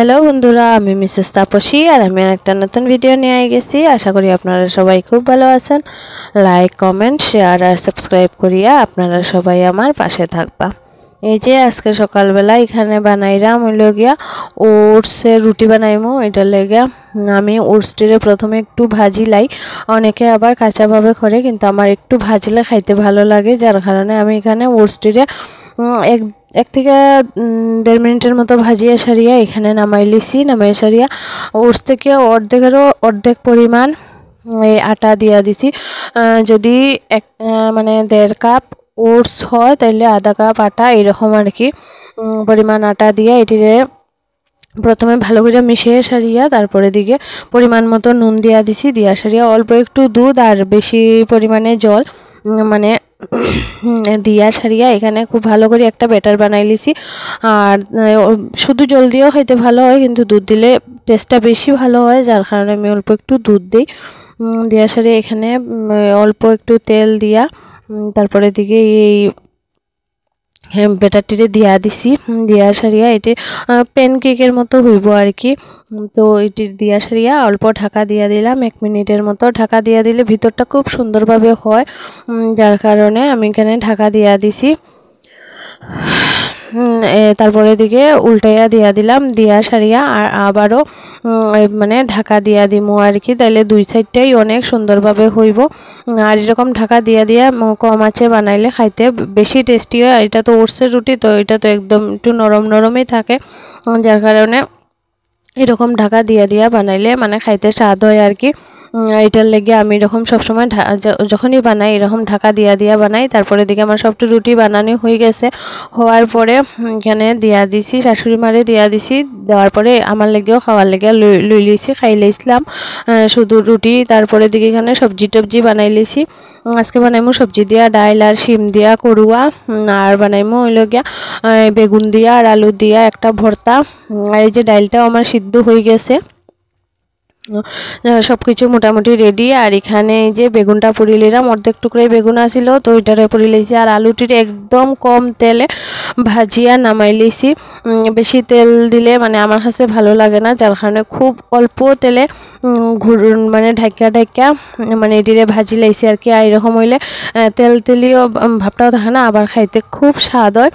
Hello বন্ধুরা, আমি Mrs Tapasi আর আমি একটা নতুন ভিডিও নিয়ে গেছি। আশা করি আপনারা সবাই খুব ভালো আছেন। লাইক, কমেন্ট, শেয়ার আর সাবস্ক্রাইব করিয়া আপনারা সবাই আমার পাশে থাকবা। এই যে আজকে সকালবেলা এখানে বানাইলাম হইল গিয়া ওটসের রুটি বানাইমু। এটা লেগে আমি ওটসটিরে প্রথমে একটু ভাজিলাই, অনেকে আবার কাঁচাভাবে করে, কিন্তু আমার একটু ভাজলে খাইতে ভালো লাগে, যার কারণে আমি এখানে ওটসটিরে এক থেকে 1.5 মিনিটের মতো ভাজিয়ে সারিয়া এখানে নামাই লিছি। নামাই সারিয়া ওটস থেকে অর্ধেক পরিমাণ এই আটা দিয়া দিছি। যদি মানে 1.5 কাপ ওটস হয় তাহলে আধা কাপ আটা, এরকম আর কি পরিমাণ আটা দিয়ে এটিরে প্রথমে ভালো করে মিশিয়ে সারিয়া তারপরে দিকে পরিমাণ মতো নুন দিয়া দিছি। দিয়া সারিয়া অল্প একটু দুধ আর বেশি পরিমাণে জল মানে দিয়া সারিয়া এখানে খুব ভালো করে একটা ব্যাটার বানাই লিছি। আর শুধু জল দিয়েও খাইতে ভালো হয়, কিন্তু দুধ দিলে টেস্টটা বেশি ভালো হয়, যার কারণে আমি অল্প একটু দুধ দিই। দিয়া সারিয়া এখানে অল্প একটু তেল দিয়া তারপরে দিকে এই ব্যাটারটিরে দিয়া দিছি। দিয়া সারিয়া এটি প্যানকেকের মতো হইব আর কি। তো এটি দিয়া সারিয়া অল্প ঢাকা দিয়া দিলাম, 1 মিনিটের মতো ঢাকা দিয়া দিলে ভিতরটা খুব সুন্দরভাবে হয়, যার কারণে আমি এখানে ঢাকা দিয়া দিছি। তারপরে দিকে উল্টাইয়া দিয়া দিলাম, দিয়া সারিয়া আর আবারও মানে ঢাকা দিয়া দিমু আর কি, তাইলে 2 সাইডটাই অনেক সুন্দরভাবে হইব। আর এরকম ঢাকা দিয়া দিয়া কম আঁচে বানাইলে খাইতে বেশি টেস্টি হয়। আর এটা তো ওটসের রুটি, তো এটা তো একদম একটু নরম নরমই থাকে, যার কারণে এরকম ঢাকা দিয়া দিয়া বানাইলে মানে খাইতে স্বাদ হয় আর কি। এটার লেগে আমি এরকম সবসময় যখনই বানাই এরকম ঢাকা দিয়া দিয়া বানাই। তারপরে দিকে আমার সবটা রুটি বানানো হয়ে গেছে। হওয়ার পরে এখানে দিয়া দিছি, শাশুড়ি মারে দিয়া দিছি। দেওয়ার পরে আমার লেগেও খাওয়ার লেগে লই লিছি, খাই লাইছিলাম শুধু রুটি। তারপরে দিকে এখানে সবজি টবজি বানাই লিছি। আজকে বানাইমু সবজি দিয়া ডাইল আর শিম দিয়া করুয়া, আর বানাইমু হইল গিয়া বেগুন দিয়া আর আলু দিয়া একটা ভর্তা। আর এই যে ডাইলটাও আমার সিদ্ধ হয়ে গেছে, সবকিছু মোটামুটি রেডি। আর এখানে এই যে বেগুনটা পুড়ি নিলাম, অর্ধেক টুকরাই বেগুন আসিল, তো ওইটারে পুড়ি লাইছি। আর আলুটির একদম কম তেলে ভাজিয়া নামাই লিছি। বেশি তেল দিলে মানে আমার কাছে ভালো লাগে না, যার কারণে খুব অল্প তেলে মানে ঢাকা মানে এটিরে ভাজি লাইছি আর কি। আর এরকম হইলে তেল তেলিও ভাবটাও থাকে না, আবার খাইতে খুব স্বাদ হয়।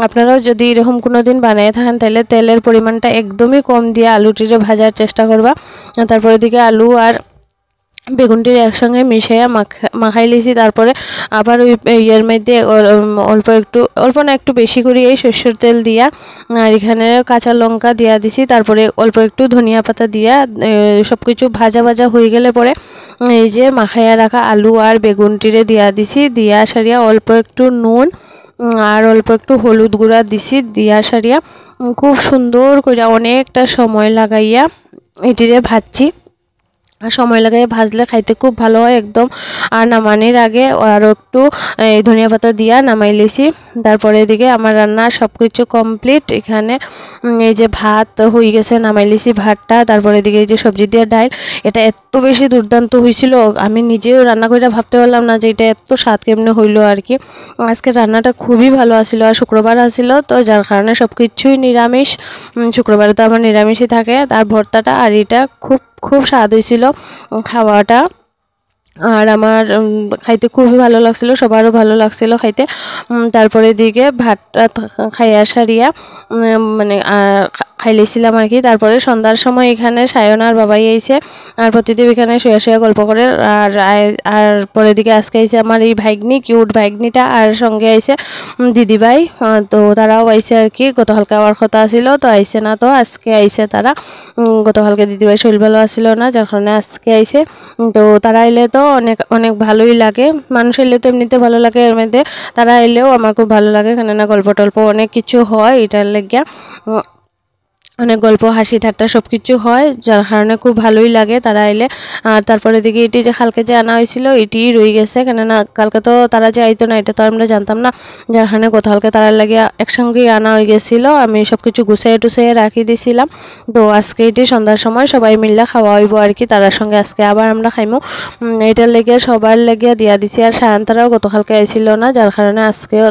আপনারাও যদি এরকম কোনো দিন বানিয়ে থাকেন তাহলে তেলের পরিমাণটা একদমই কম দিয়ে আলুটিরে ভাজার চেষ্টা করবা। তারপরে দিকে আলু আর বেগুনটির একসঙ্গে মিশিয়ে মাখাই লিছি। তারপরে আবার ওই ইয়ের মধ্যে অল্প না একটু বেশি করে এই সরষের তেল দিয়া আর এখানে কাঁচা লঙ্কা দিয়া দিছি। তারপরে অল্প একটু ধনিয়া পাতা দিয়া সব কিছু ভাজা ভাজা হয়ে গেলে পরে এই যে মাখাইয়া রাখা আলু আর বেগুনটিরে দিয়া দিছি। দিয়া সারিয়া অল্প একটু নুন আর অল্প একটু হলুদ গুঁড়া দিছি। দিয়া সারিয়া খুব সুন্দর করে অনেকটা সময় লাগাইয়া এটিরে ভাজছি। আর সময় লাগাই ভাজলে খাইতে খুব ভালো হয় একদম। আর নামানোর আগে আরও একটু এই ধনিয়া পাতা দিয়া নামাই লিছি। তারপরে এদিকে আমার রান্না সব কিছু কমপ্লিট। এখানে এই যে ভাত হয়ে গেছে, নামাই লিছি ভাতটা। তারপরে এদিকে এই যে সবজি দিয়ে ডাল, এটা এত বেশি দুর্দান্ত হয়েছিল, আমি নিজেও রান্না করে ভাবতে পারলাম না যে এটা এত স্বাদ কেমনে হইলো আর কি। আজকে রান্নাটা খুবই ভালো আসিল। আর শুক্রবার আসিল, তো যার কারণে সব কিছুই নিরামিষ। শুক্রবারে তো আমার নিরামিষই থাকে। আর ভর্তাটা আর এটা খুব খুব স্বাদ হয়েছিল খাওয়াটা। আর আমার খাইতে খুবই ভালো লাগছিল, সবারও ভালো লাগছিল খাইতে। তারপরে দিকে ভাতটা খাইয়া সারিয়া মানে খাই লাইছিলাম আর কি। তারপরে সন্ধ্যার সময় এখানে সায়নার বাবাই আইছে, আর প্রতিদিন এখানে শুয়ে গল্প করে। আর পরের দিকে আজকে আইছে আমার এই ভাগ্নি, কিউট ভাগ্নিটা, আর সঙ্গে আইছে দিদিভাই। তো তারাও আইছে আর কি। গতকালকে আবার কথা আসিল, তো আইছে না, তো আজকে আইছে তারা। গতকালকে দিদিভাই শরীর ভালো আসিল না, যার কারণে আজকে আইছে। তো তারা এলে তো অনেক অনেক ভালোই লাগে। মানুষ এলে তো এমনিতে ভালো লাগে, এর মধ্যে তারা এলেও আমার খুব ভালো লাগে, কেননা গল্প টল্প অনেক কিছু হয়, এটার লেগে অনেক গল্প হাসি ঠাট্টা সব কিছু হয়, যার কারণে খুব ভালোই লাগে তারা এলে। আর তারপরে দিকে এটি যে কালকে যে আনা হয়েছিল এটি রয়ে গেছে, কেননা কালকে তো তারা যে আইতো না এটা তো আমরা জানতাম না, যার কারণে গতকালকে তারার লাগে একসঙ্গেই আনা হয়ে গেছিল। আমি সব কিছু গুছাইয়ে টুসাইয়ে রাখি দিয়েছিলাম। তো আজকে এটি সন্ধ্যার সময় সবাই মিলে খাওয়া হইব আর কি, তারার সঙ্গে আজকে আবার আমরা খাইমু। এটার লেগে সবার লেগে দিয়া দিছি। আর সায়ন্তারাও গতকালকে আইছিল না, যার কারণে আজকেও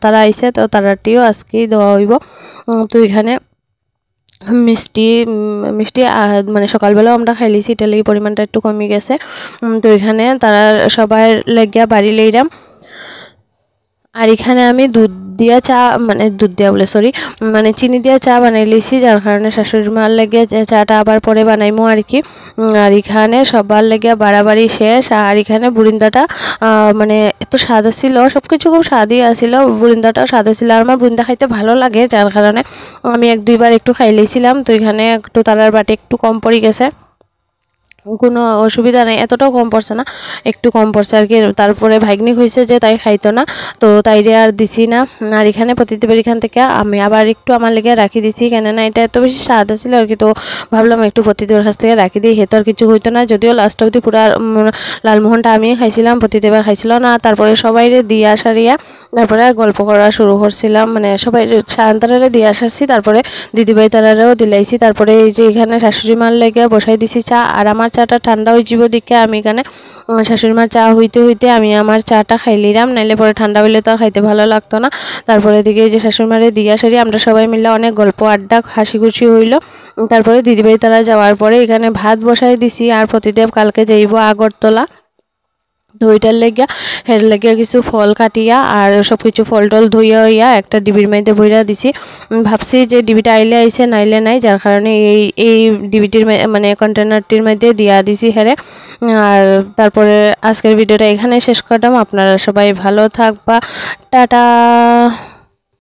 তারা আইছে, তো তারাটিও আজকেই দেওয়া হইব। তো এখানে মিষ্টি মিষ্টি মানে সকালবেলাও আমরা খাইলিছি, এটার লাগি পরিমাণটা একটু কমে গেছে। তো এখানে তারা সবাই লেগিয়া বাড়ি লইলাম। আর এখানে আমি দুধ দিয়া চা, মানে দুধ দিয়া বলে সরি, মানে চিনি দিয়া চা বানাই লিছি, যার কারণে শাশুড়ি মার লেগে চাটা আবার পরে বানাইমো আর কি। আর এখানে সবার লেগে বাড়াবাড়ি শেষ। আর এখানে বুরিন্দাটা মানে এত স্বাদ ছিল, সব কিছু খুব স্বাদই আসিল, বুরিন্দাটাও স্বাদ ছিল। আর আমার বুরিন্দা খাইতে ভালো লাগে, যার কারণে আমি এক দুইবার একটু খাই লিছিলাম। তো এখানে একটু তারার বাটি একটু কম পড়ে গেছে, কোনো অসুবিধা নেই, এতটাও কম পড়ছে না, একটু কম পড়ছে আর কি। তারপরে ভাগ্নি হয়েছে যে তাই খাইতো না, তো তাইরে আর দিছি না। আর এখানে প্রতিদিনের এখান থেকে আমি আবার একটু আমার লেগে রাখি দিছি, কেননা এটা এত বেশি স্বাদ ছিল আর কি। তো ভাবলাম একটু প্রতিদেবের কাছ থেকে রাখি দিই, হেতো আর কিছু হইতো না। যদিও লাস্ট অবধি পুরা লালমোহনটা আমি খাইছিলাম, প্রতিদেবার খাইছিল না। তারপরে সবাই দিয়া সারিয়া তারপরে গল্প করা শুরু করছিলাম, মানে সবাই সায়ন্তারে দিয়া সারছি, তারপরে দিদিভাই তারারেও দিলাইছি। তারপরে এই যে এখানে শাশুড়ি মার লেগে বসাই দিছি চা। আর আমার চাটা ঠান্ডা হয়ে যাব দেখে আমি এখানে শাশুড়ি মার চা হইতে হইতে আমি আমার চাটা খাইলিলাম, নাইলে পরে ঠান্ডা হইলে তো খাইতে ভালো লাগতো না। তারপরে এদিকে যে শাশুড়ি মারে দিয়া সারি আমরা সবাই মিলে অনেক গল্প আড্ডা হাসি খুশি হইলো। তারপরে দিদিভাই তারা যাওয়ার পরে এখানে ভাত বসাই দিছি। আর প্রতিদেব কালকে যাইব আগরতলা, তো ওইটার লেগিয়া হের লেগিয়া কিছু ফল কাটিয়া আর সব কিছু ফল টল ধুইয়া হইয়া একটা ডিবির মধ্যে বইরা দিছি। ভাবছি যে ডিবিটা আইলে আইছে নাইলে নাই, যার কারণে এই ডিবিটির মানে কন্টেনারটির মধ্যে দিয়া দিছি হেরে। আর তারপরে আজকের ভিডিওটা এখানে শেষ করলাম। আপনারা সবাই ভালো থাকবা, টাটা।